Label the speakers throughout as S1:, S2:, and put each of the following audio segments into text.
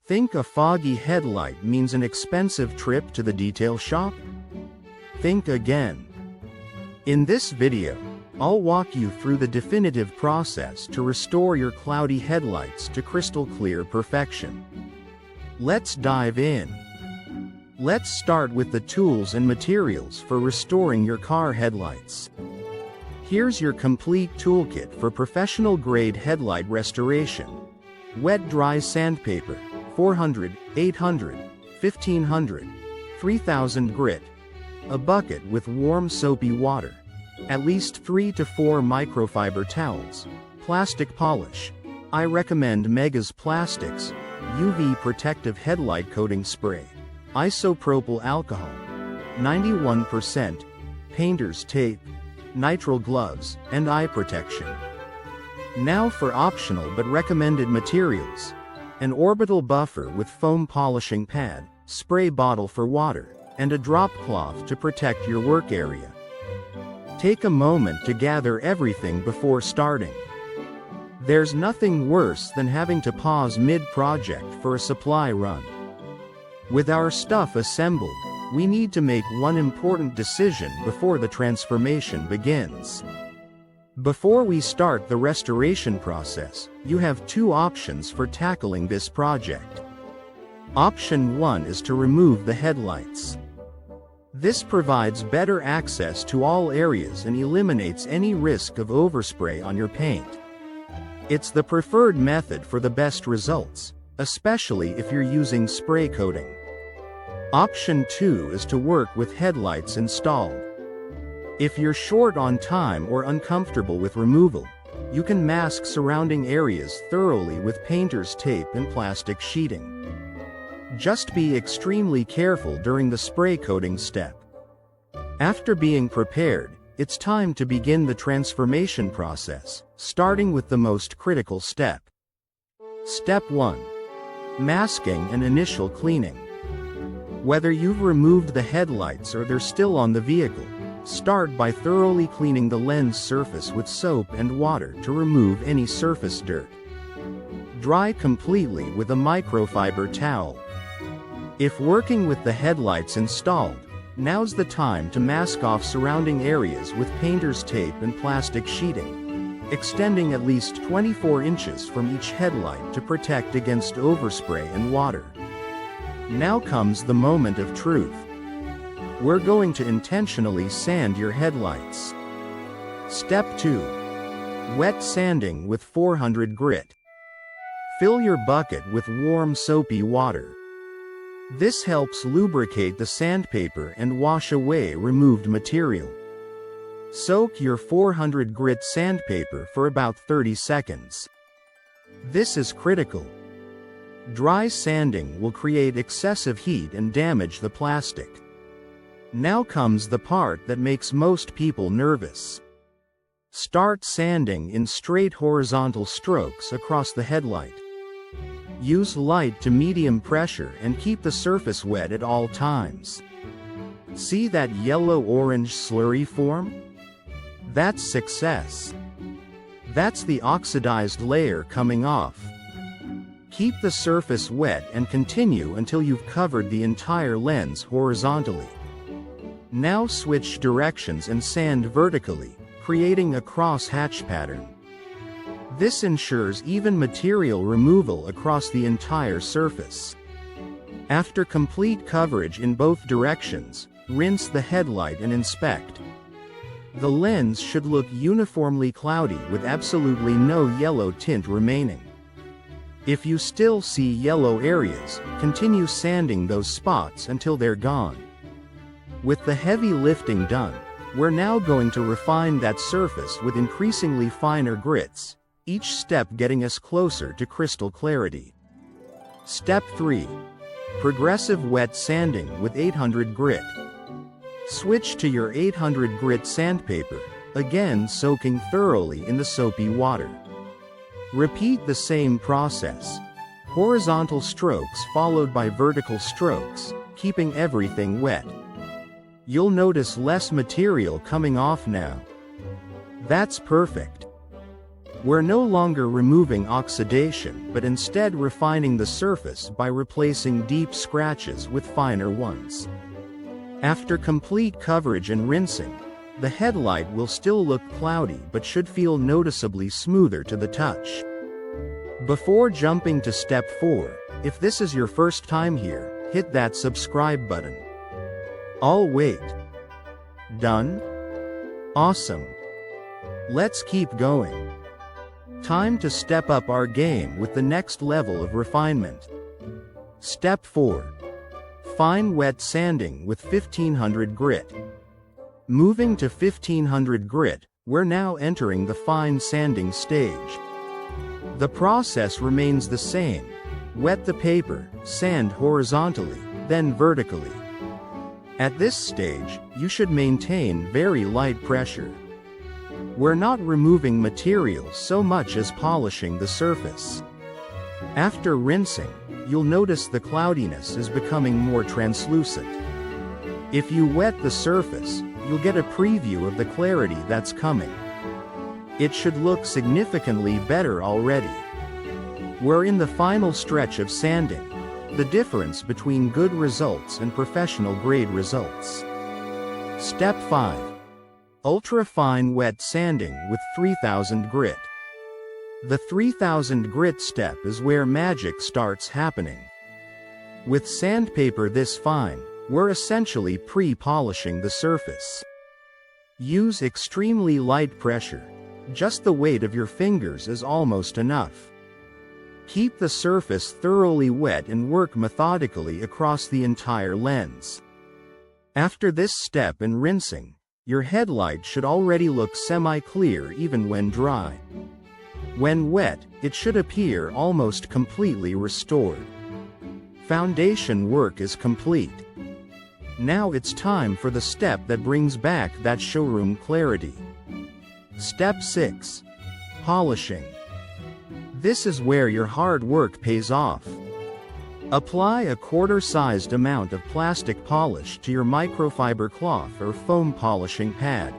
S1: Think a foggy headlight means an expensive trip to the detail shop? Think again. In this video, I'll walk you through the definitive process to restore your cloudy headlights to crystal clear perfection. Let's dive in. Let's start with the tools and materials for restoring your car headlights. Here's your complete toolkit for professional-grade headlight restoration. Wet-dry sandpaper, 400, 800, 1500, 3000 grit. A bucket with warm soapy water. At least 3 to 4 microfiber towels. Plastic polish. I recommend Mega's Plastics UV Protective Headlight Coating Spray. Isopropyl alcohol. 91%. Painter's tape. Nitrile gloves, and eye protection. Now for optional but recommended materials. An orbital buffer with foam polishing pad, spray bottle for water, and a drop cloth to protect your work area. Take a moment to gather everything before starting. There's nothing worse than having to pause mid-project for a supply run. With our stuff assembled, we need to make one important decision before the transformation begins. Before we start the restoration process, you have two options for tackling this project. Option 1 is to remove the headlights. This provides better access to all areas and eliminates any risk of overspray on your paint. It's the preferred method for the best results, especially if you're using spray coating. Option 2 is to work with headlights installed. If you're short on time or uncomfortable with removal, you can mask surrounding areas thoroughly with painter's tape and plastic sheeting. Just be extremely careful during the spray coating step. After being prepared, it's time to begin the transformation process, starting with the most critical step. Step 1. Masking and initial cleaning. Whether you've removed the headlights or they're still on the vehicle, start by thoroughly cleaning the lens surface with soap and water to remove any surface dirt. Dry completely with a microfiber towel. If working with the headlights installed, now's the time to mask off surrounding areas with painter's tape and plastic sheeting, extending at least 24 inches from each headlight to protect against overspray and water. Now comes the moment of truth. We're going to intentionally sand your headlights. Step 2. Wet sanding with 400 grit. Fill your bucket with warm soapy water. This helps lubricate the sandpaper and wash away removed material. Soak your 400 grit sandpaper for about 30 seconds. This is critical. Dry sanding will create excessive heat and damage the plastic. Now comes the part that makes most people nervous. Start sanding in straight horizontal strokes across the headlight. Use light to medium pressure and keep the surface wet at all times. See that yellow-orange slurry form? That's success. That's the oxidized layer coming off. Keep the surface wet and continue until you've covered the entire lens horizontally. Now switch directions and sand vertically, creating a cross-hatch pattern. This ensures even material removal across the entire surface. After complete coverage in both directions, rinse the headlight and inspect. The lens should look uniformly cloudy with absolutely no yellow tint remaining. If you still see yellow areas, continue sanding those spots until they're gone. With the heavy lifting done, we're now going to refine that surface with increasingly finer grits, each step getting us closer to crystal clarity. Step 3. Progressive wet sanding with 800 grit. Switch to your 800 grit sandpaper, again soaking thoroughly in the soapy water. Repeat the same process. Horizontal strokes followed by vertical strokes, keeping everything wet. You'll notice less material coming off now. That's perfect. We're no longer removing oxidation but instead refining the surface by replacing deep scratches with finer ones. After complete coverage and rinsing, the headlight will still look cloudy but should feel noticeably smoother to the touch. Before jumping to step 4, if this is your first time here, hit that subscribe button. I'll wait. Done? Awesome. Let's keep going. Time to step up our game with the next level of refinement. Step 4. Fine wet sanding with 1500 grit. Moving to 1500 grit, we're now entering the fine sanding stage. The process remains the same. Wet the paper, sand horizontally, then vertically. At this stage, you should maintain very light pressure. We're not removing materials so much as polishing the surface. After rinsing, you'll notice the cloudiness is becoming more translucent. If you wet the surface, you'll get a preview of the clarity that's coming. It should look significantly better already. We're in the final stretch of sanding, the difference between good results and professional grade results. Step 5. Ultra-fine wet sanding with 3000 grit. The 3000 grit step is where magic starts happening. With sandpaper this fine, we're essentially pre-polishing the surface. Use extremely light pressure. Just the weight of your fingers is almost enough. Keep the surface thoroughly wet and work methodically across the entire lens. After this step and rinsing, your headlight should already look semi-clear even when dry. When wet, it should appear almost completely restored. Foundation work is complete. Now it's time for the step that brings back that showroom clarity. Step 6. Polishing. This is where your hard work pays off. Apply a quarter-sized amount of plastic polish to your microfiber cloth or foam polishing pad.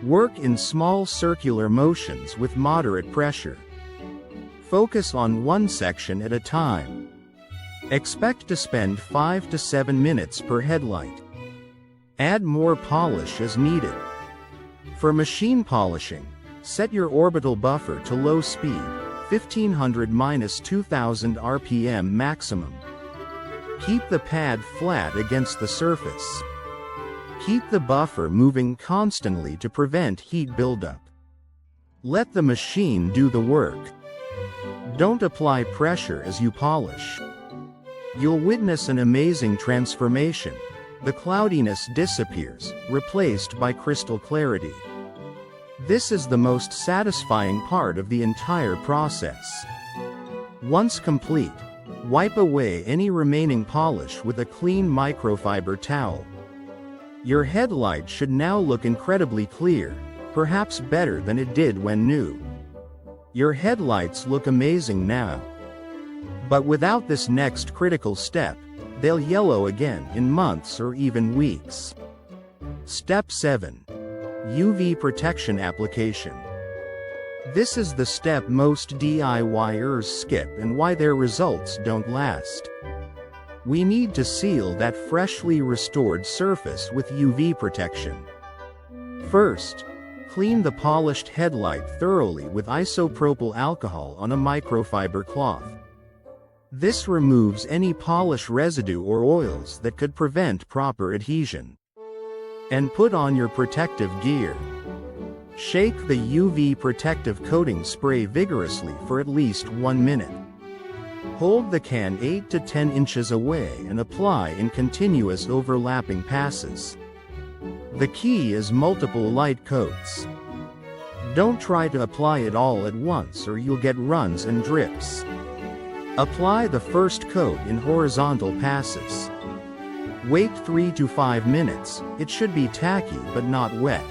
S1: Work in small circular motions with moderate pressure. Focus on one section at a time. Expect to spend 5 to 7 minutes per headlight. Add more polish as needed. For machine polishing, set your orbital buffer to low speed, 1500-2000 RPM maximum. Keep the pad flat against the surface. Keep the buffer moving constantly to prevent heat buildup. Let the machine do the work. Don't apply pressure as you polish. You'll witness an amazing transformation. The cloudiness disappears, replaced by crystal clarity. This is the most satisfying part of the entire process. Once complete, wipe away any remaining polish with a clean microfiber towel. Your headlight should now look incredibly clear, perhaps better than it did when new. Your headlights look amazing now. But without this next critical step, they'll yellow again in months or even weeks. Step 7. UV protection application. This is the step most DIYers skip and why their results don't last. We need to seal that freshly restored surface with UV protection. First, clean the polished headlight thoroughly with isopropyl alcohol on a microfiber cloth. This removes any polish residue or oils that could prevent proper adhesion. And put on your protective gear. Shake the UV protective coating spray vigorously for at least 1 minute. Hold the can 8 to 10 inches away and apply in continuous overlapping passes. The key is multiple light coats. Don't try to apply it all at once or you'll get runs and drips. Apply the first coat in horizontal passes. Wait 3 to 5 minutes, it should be tacky but not wet.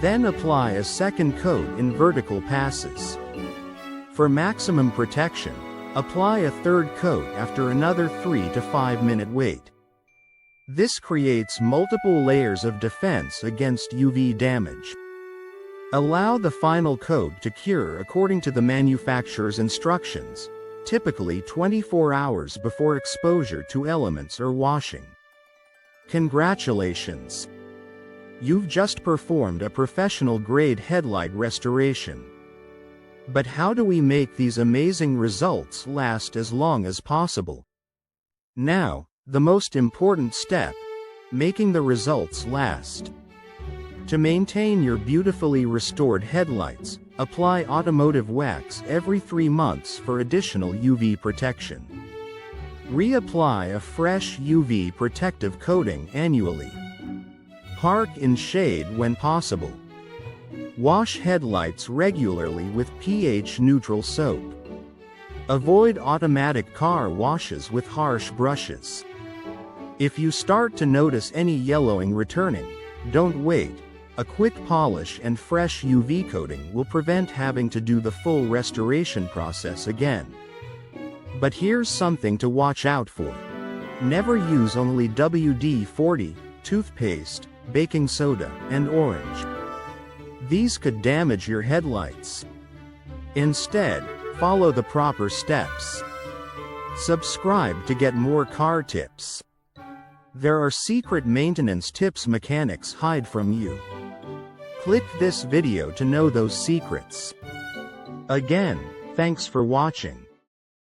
S1: Then apply a second coat in vertical passes. For maximum protection, apply a third coat after another 3 to 5 minute wait. This creates multiple layers of defense against UV damage. Allow the final coat to cure according to the manufacturer's instructions, typically 24 hours before exposure to elements or washing. Congratulations! You've just performed a professional-grade headlight restoration. But how do we make these amazing results last as long as possible? Now, the most important step: making the results last. To maintain your beautifully restored headlights, apply automotive wax every 3 months for additional UV protection. Reapply a fresh UV protective coating annually. Park in shade when possible. Wash headlights regularly with pH-neutral soap. Avoid automatic car washes with harsh brushes. If you start to notice any yellowing returning, don't wait. A quick polish and fresh UV coating will prevent having to do the full restoration process again. But here's something to watch out for. Never use only WD-40, toothpaste, baking soda, and orange. These could damage your headlights. Instead, follow the proper steps. Subscribe to get more car tips. There are secret maintenance tips mechanics hide from you. Click this video to know those secrets. Again, thanks for watching.